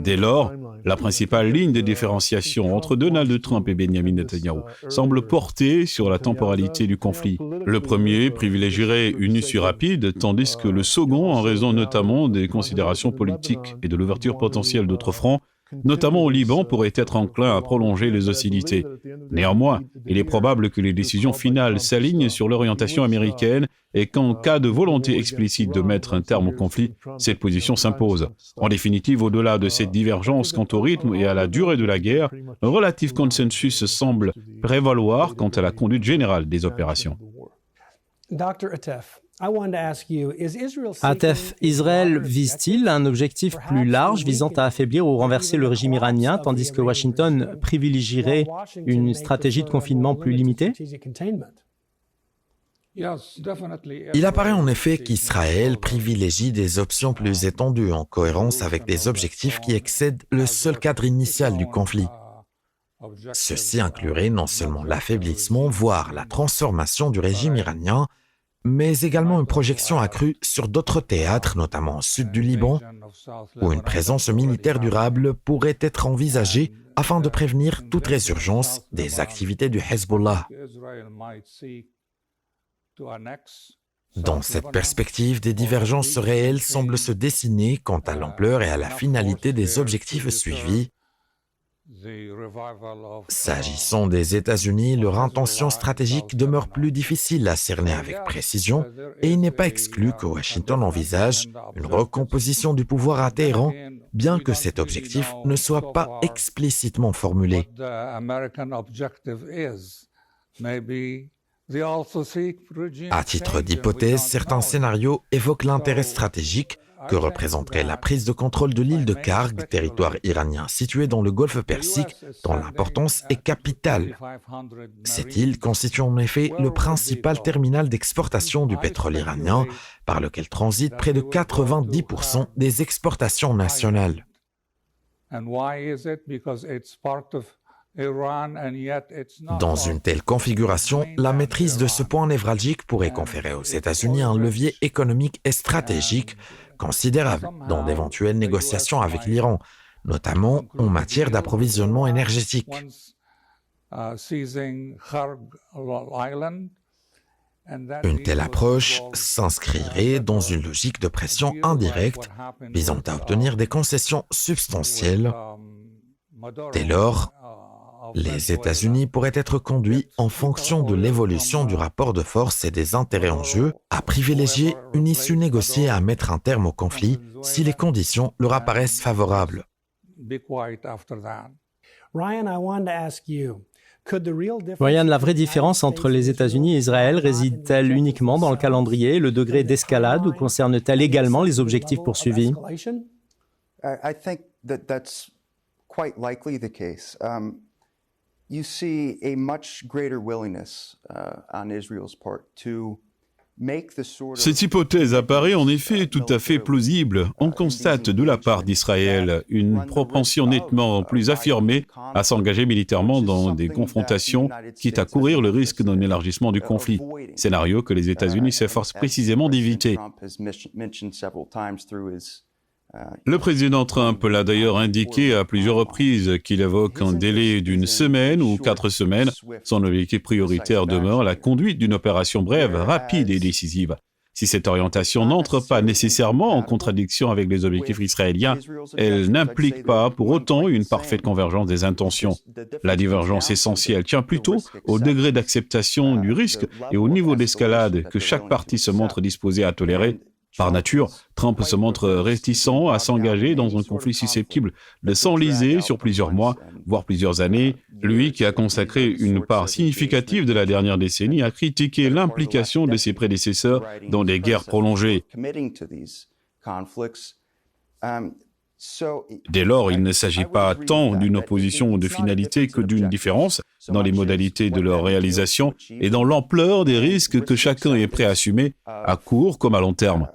Dès lors, la principale ligne de différenciation entre Donald Trump et Benjamin Netanyahou semble porter sur la temporalité du conflit. Le premier privilégierait une issue rapide, tandis que le second, en raison notamment des considérations politiques et de l'ouverture potentielle d'autres fronts, notamment au Liban, pourrait être enclin à prolonger les hostilités. Néanmoins, il est probable que les décisions finales s'alignent sur l'orientation américaine et qu'en cas de volonté explicite de mettre un terme au conflit, cette position s'impose. En définitive, au-delà de cette divergence quant au rythme et à la durée de la guerre, un relatif consensus semble prévaloir quant à la conduite générale des opérations. Dr. Atef, I wanted to ask you, is Israel Atef, Israël vise-t-il un objectif plus large visant à affaiblir ou renverser le régime iranien, tandis que Washington privilégierait une stratégie de confinement plus limitée ? Il apparaît en effet qu'Israël privilégie des options plus étendues en cohérence avec des objectifs qui excèdent le seul cadre initial du conflit. Ceci inclurait non seulement l'affaiblissement, voire la transformation du régime iranien, mais également une projection accrue sur d'autres théâtres, notamment au sud du Liban, où une présence militaire durable pourrait être envisagée afin de prévenir toute résurgence des activités du Hezbollah. Dans cette perspective, des divergences réelles semblent se dessiner quant à l'ampleur et à la finalité des objectifs suivis. S'agissant des États-Unis, leur intention stratégique demeure plus difficile à cerner avec précision et il n'est pas exclu que Washington envisage une recomposition du pouvoir à Téhéran, bien que cet objectif ne soit pas explicitement formulé. À titre d'hypothèse, certains scénarios évoquent l'intérêt stratégique que représenterait la prise de contrôle de l'île de Karg, territoire iranien situé dans le golfe Persique, dont l'importance est capitale. Cette île constitue en effet le principal terminal d'exportation du pétrole iranien, par lequel transitent près de 90% des exportations nationales. Dans une telle configuration, la maîtrise de ce point névralgique pourrait conférer aux États-Unis un levier économique et stratégique considérable dans d'éventuelles négociations avec l'Iran, notamment en matière d'approvisionnement énergétique. Une telle approche s'inscrirait dans une logique de pression indirecte visant à obtenir des concessions substantielles. Dès lors, les États-Unis pourraient être conduits, en fonction de l'évolution du rapport de force et des intérêts en jeu, à privilégier une issue négociée à mettre un terme au conflit si les conditions leur apparaissent favorables. Ryan, la vraie différence entre les États-Unis et Israël réside-t-elle uniquement dans le calendrier et le degré d'escalade ou concerne-t-elle également les objectifs poursuivis? I think that's quite likely the case. You see a much greater willingness on Israel's part to make the sort of... Cette hypothèse apparaît en effet tout à fait plausible. On constate de la part d'Israël une propension nettement plus affirmée à s'engager militairement dans des confrontations, quitte à courir le risque d'un élargissement du conflit, scénario que les États-Unis s'efforcent précisément d'éviter. Le président Trump l'a d'ailleurs indiqué à plusieurs reprises qu'il évoque un délai d'une semaine ou 4 semaines. Son objectif prioritaire demeure la conduite d'une opération brève, rapide et décisive. Si cette orientation n'entre pas nécessairement en contradiction avec les objectifs israéliens, elle n'implique pas pour autant une parfaite convergence des intentions. La divergence essentielle tient plutôt au degré d'acceptation du risque et au niveau d'escalade que chaque partie se montre disposée à tolérer. Par nature, Trump se montre réticent à s'engager dans un conflit susceptible de s'enliser sur plusieurs mois, voire plusieurs années. Lui, qui a consacré une part significative de la dernière décennie à critiquer l'implication de ses prédécesseurs dans des guerres prolongées. Dès lors, il ne s'agit pas tant d'une opposition de finalité que d'une différence dans les modalités de leur réalisation et dans l'ampleur des risques que chacun est prêt à assumer, à court comme à long terme.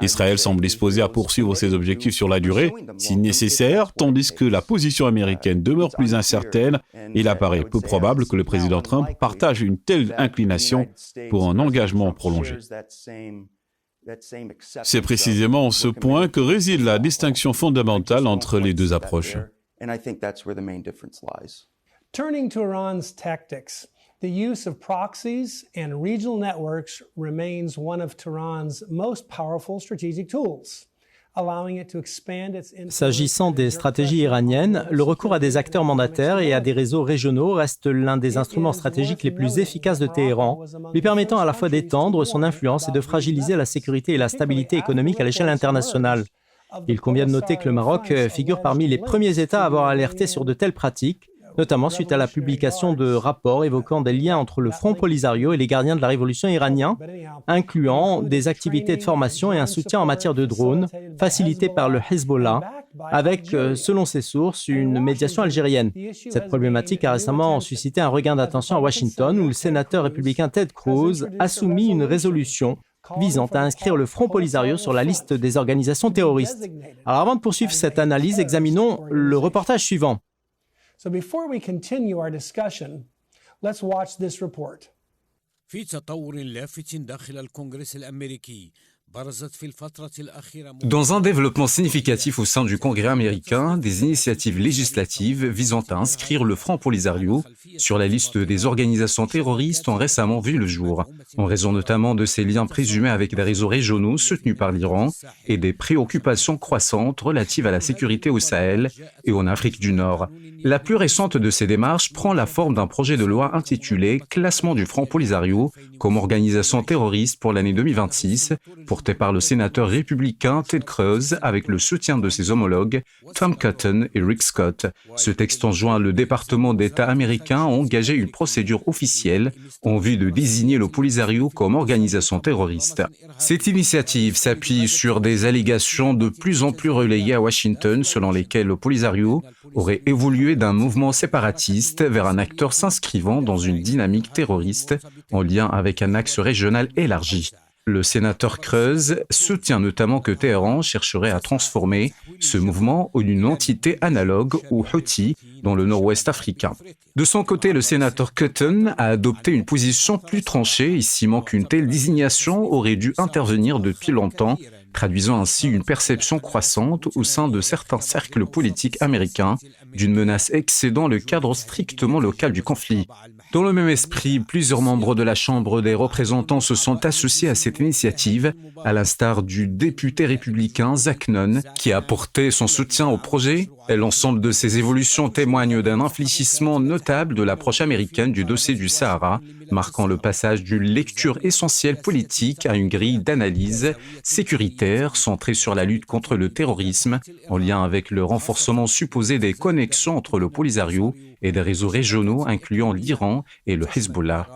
Israël semble disposé à poursuivre ses objectifs sur la durée, si nécessaire, tandis que la position américaine demeure plus incertaine et il apparaît peu probable que le président Trump partage une telle inclination pour un engagement prolongé. C'est précisément ce point que réside la distinction fondamentale entre les deux approches. Turning to Iran's tactics, the use of proxies and regional networks remains one of Tehran's most powerful strategic tools. S'agissant des stratégies iraniennes, le recours à des acteurs mandataires et à des réseaux régionaux reste l'un des instruments stratégiques les plus efficaces de Téhéran, lui permettant à la fois d'étendre son influence et de fragiliser la sécurité et la stabilité économique à l'échelle internationale. Il convient de noter que le Maroc figure parmi les premiers États à avoir alerté sur de telles pratiques, notamment suite à la publication de rapports évoquant des liens entre le Front Polisario et les gardiens de la révolution iraniens, incluant des activités de formation et un soutien en matière de drones, facilité par le Hezbollah, avec, selon ses sources, une médiation algérienne. Cette problématique a récemment suscité un regain d'attention à Washington, où le sénateur républicain Ted Cruz a soumis une résolution visant à inscrire le Front Polisario sur la liste des organisations terroristes. Alors avant de poursuivre cette analyse, examinons le reportage suivant. So before we continue our discussion, Let's watch this report. في تطور لافت داخل الكونغرس الأمريكي برزت في الفترة الأخيرة. Dans un développement significatif au sein du Congrès américain, des initiatives législatives visant à inscrire le Front Polisario sur la liste des organisations terroristes ont récemment vu le jour, en raison notamment de ses liens présumés avec des réseaux régionaux soutenus par l'Iran et des préoccupations croissantes relatives à la sécurité au Sahel et en Afrique du Nord. La plus récente de ces démarches prend la forme d'un projet de loi intitulé « Classement du Front Polisario comme organisation terroriste pour l'année 2026 », porté par le sénateur républicain Ted Cruz avec le soutien de ses homologues Tom Cotton et Rick Scott. Ce texte enjoint le département d'État américain à engager une procédure officielle en vue de désigner le Polisario comme organisation terroriste. Cette initiative s'appuie sur des allégations de plus en plus relayées à Washington selon lesquelles le Polisario aurait évolué d'un mouvement séparatiste vers un acteur s'inscrivant dans une dynamique terroriste en lien avec un axe régional élargi. Le sénateur Cruz soutient notamment que Téhéran chercherait à transformer ce mouvement en une entité analogue aux Houthis dans le nord-ouest africain. De son côté, le sénateur Cotton a adopté une position plus tranchée, estimant qu'une telle désignation aurait dû intervenir depuis longtemps, traduisant ainsi une perception croissante au sein de certains cercles politiques américains d'une menace excédant le cadre strictement local du conflit. Dans le même esprit, plusieurs membres de la Chambre des représentants se sont associés à cette initiative, à l'instar du député républicain Zach Nunn, qui a apporté son soutien au projet. Et l'ensemble de ces évolutions témoignent d'un infléchissement notable de l'approche américaine du dossier du Sahara, marquant le passage d'une lecture essentielle politique à une grille d'analyse sécuritaire centrée sur la lutte contre le terrorisme, en lien avec le renforcement supposé des connexions entre le Polisario et des réseaux régionaux incluant l'Iran et le Hezbollah.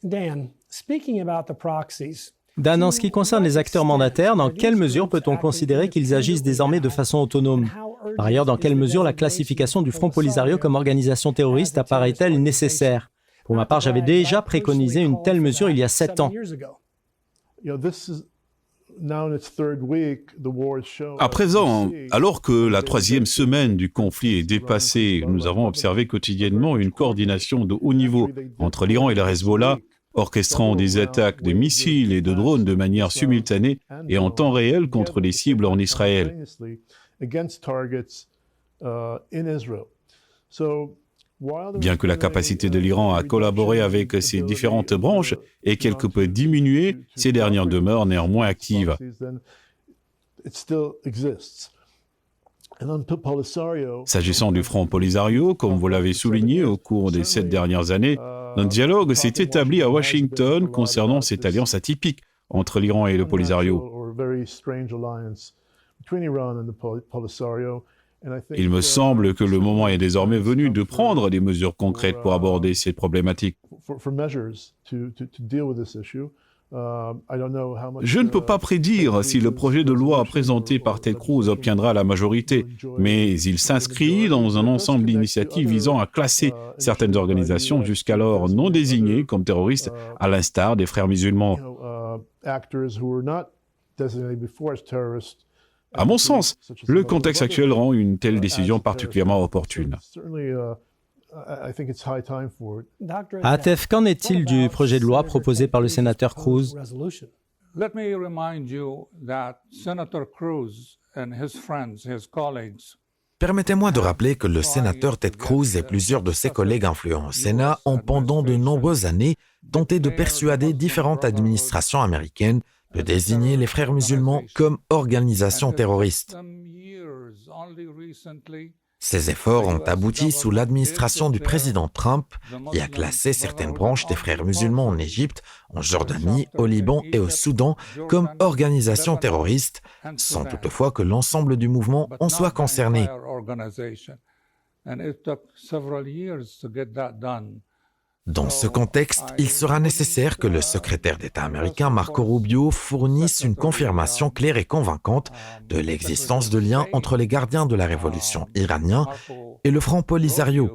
Dan, speaking about the proxies. Dan, en ce qui concerne les acteurs mandataires, dans quelle mesure peut-on considérer qu'ils agissent désormais de façon autonome? Par ailleurs, dans quelle mesure la classification du Front Polisario comme organisation terroriste apparaît-elle nécessaire? Pour ma part, j'avais déjà préconisé une telle mesure il y a 7 ans. À présent, alors que la 3e semaine du conflit est dépassée, nous avons observé quotidiennement une coordination de haut niveau entre l'Iran et le Hezbollah, orchestrant des attaques de missiles et de drones de manière simultanée et en temps réel contre les cibles en Israël. Bien que la capacité de l'Iran à collaborer avec ces différentes branches ait quelque peu diminué, ces dernières demeurent néanmoins actives. S'agissant du Front Polisario, comme vous l'avez souligné au cours des 7 dernières années, un dialogue s'est établi à Washington concernant cette alliance atypique entre l'Iran et le Polisario. Il me semble que le moment est désormais venu de prendre des mesures concrètes pour aborder cette problématique. Je ne peux pas prédire si le projet de loi présenté par Ted Cruz obtiendra la majorité, mais il s'inscrit dans un ensemble d'initiatives visant à classer certaines organisations jusqu'alors non désignées comme terroristes, à l'instar des Frères musulmans. À mon sens, le contexte actuel rend une telle décision particulièrement opportune. Atef, qu'en est-il du projet de loi proposé par le sénateur Cruz? Let me remind you that Senator Cruz and his friends, his colleagues, Permettez-moi de rappeler que le sénateur Ted Cruz et plusieurs de ses collègues influents au Sénat ont pendant de nombreuses années tenté de persuader différentes administrations américaines de désigner les Frères musulmans comme organisation terroriste. Ces efforts ont abouti sous l'administration du président Trump, qui a classé certaines branches des Frères musulmans en Égypte, en Jordanie, au Liban et au Soudan comme organisations terroristes, sans toutefois que l'ensemble du mouvement en soit concerné. Dans ce contexte, il sera nécessaire que le secrétaire d'État américain Marco Rubio fournisse une confirmation claire et convaincante de l'existence de liens entre les gardiens de la révolution iraniens et le Front Polisario.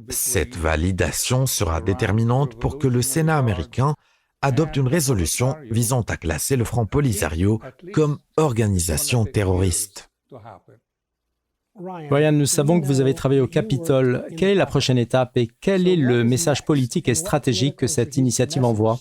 Cette validation sera déterminante pour que le Sénat américain adopte une résolution visant à classer le Front Polisario comme organisation terroriste. Ryan, nous savons que vous avez travaillé au Capitole. Quelle est la prochaine étape et quel est le message politique et stratégique que cette initiative envoie?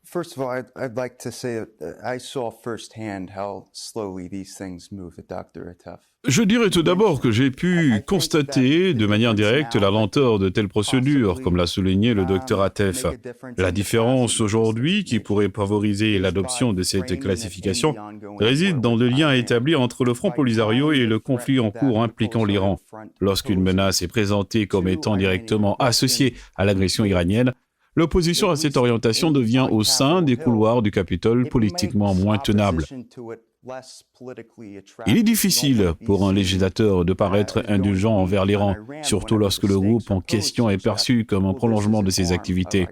First of all, I'd like to say that I saw firsthand how slowly these things move at Dr. Atef. Je dirais tout d'abord que j'ai pu constater de manière directe la lenteur de telles procédures, comme l'a souligné le Dr Atef. La différence aujourd'hui qui pourrait favoriser l'adoption de cette classification réside dans le lien établi entre le Front Polisario et le conflit en cours impliquant l'Iran. Lorsqu'une menace est présentée comme étant directement associée à l'agression iranienne, l'opposition à cette orientation devient au sein des couloirs du Capitole politiquement moins tenable. Il est difficile pour un législateur de paraître indulgent envers l'Iran, surtout lorsque le groupe en question est perçu comme un prolongement de ses activités.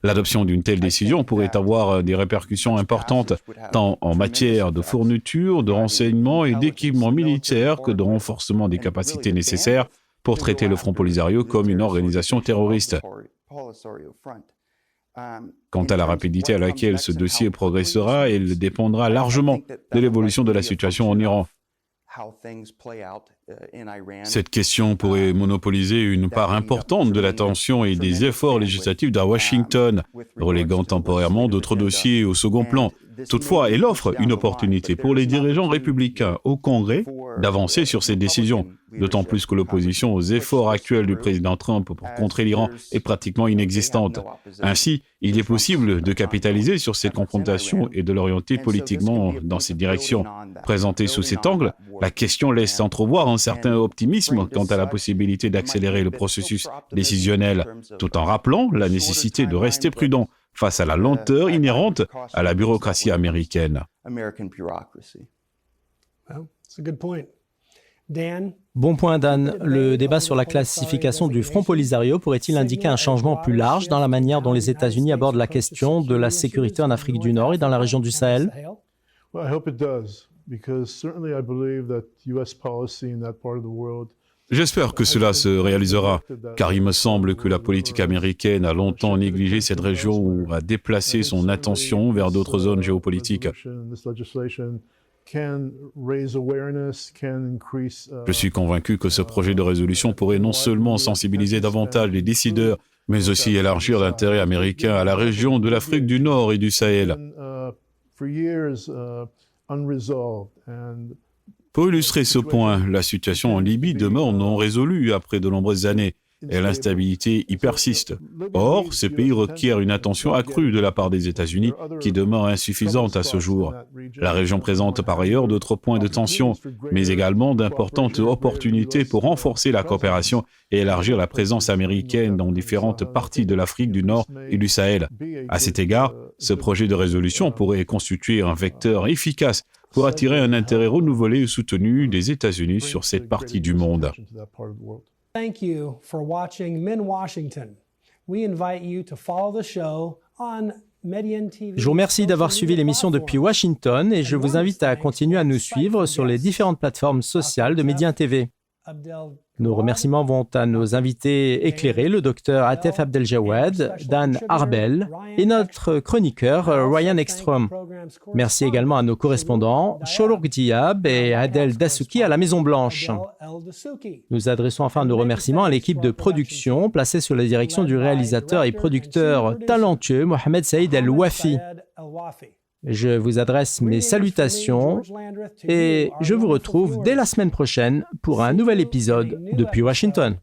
L'adoption d'une telle décision pourrait avoir des répercussions importantes, tant en matière de fourniture, de renseignements et d'équipements militaires que de renforcement des capacités nécessaires pour traiter le Front Polisario comme une organisation terroriste. Quant à la rapidité à laquelle ce dossier progressera, elle dépendra largement de l'évolution de la situation en Iran. Cette question pourrait monopoliser une part importante de l'attention et des efforts législatifs à Washington, reléguant temporairement d'autres dossiers au second plan. Toutefois, elle offre une opportunité pour les dirigeants républicains au Congrès d'avancer sur ces décisions, d'autant plus que l'opposition aux efforts actuels du président Trump pour contrer l'Iran est pratiquement inexistante. Ainsi, il est possible de capitaliser sur cette confrontation et de l'orienter politiquement dans cette direction. Présentée sous cet angle, la question laisse entrevoir un certain optimisme quant à la possibilité d'accélérer le processus décisionnel, tout en rappelant la nécessité de rester prudent face à la lenteur inhérente à la bureaucratie américaine. Bon point, Dan. Le débat sur la classification du Front Polisario pourrait-il indiquer un changement plus large dans la manière dont les États-Unis abordent la question de la sécurité en Afrique du Nord et dans la région du Sahel? Well, I hope it does, because certainly I believe that U.S. policy in that part of the world. J'espère que cela se réalisera, car il me semble que la politique américaine a longtemps négligé cette région ou a déplacé son attention vers d'autres zones géopolitiques. Je suis convaincu que ce projet de résolution pourrait non seulement sensibiliser davantage les décideurs, mais aussi élargir l'intérêt américain à la région de l'Afrique du Nord et du Sahel. Pour illustrer ce point, la situation en Libye demeure non résolue après de nombreuses années et l'instabilité y persiste. Or, ce pays requiert une attention accrue de la part des États-Unis qui demeure insuffisante à ce jour. La région présente par ailleurs d'autres points de tension, mais également d'importantes opportunités pour renforcer la coopération et élargir la présence américaine dans différentes parties de l'Afrique du Nord et du Sahel. À cet égard, ce projet de résolution pourrait constituer un vecteur efficace pour attirer un intérêt renouvelé et soutenu des États-Unis sur cette partie du monde. Thank you for watching Min Washington. We invite you to follow the show on Median TV. Je vous remercie d'avoir suivi l'émission depuis Washington et je vous invite à continuer à nous suivre sur les différentes plateformes sociales de Median TV. Nos remerciements vont à nos invités éclairés, le docteur Atef Abdeljawad, Dan Arbel et notre chroniqueur Ryan Ekstrom. Merci également à nos correspondants, Sholouk Diab et Adel Dasuki à la Maison-Blanche. Nous adressons enfin nos remerciements à l'équipe de production placée sous la direction du réalisateur et producteur talentueux Mohamed Saïd El-Wafi. Je vous adresse mes salutations et je vous retrouve dès la semaine prochaine pour un nouvel épisode depuis Washington.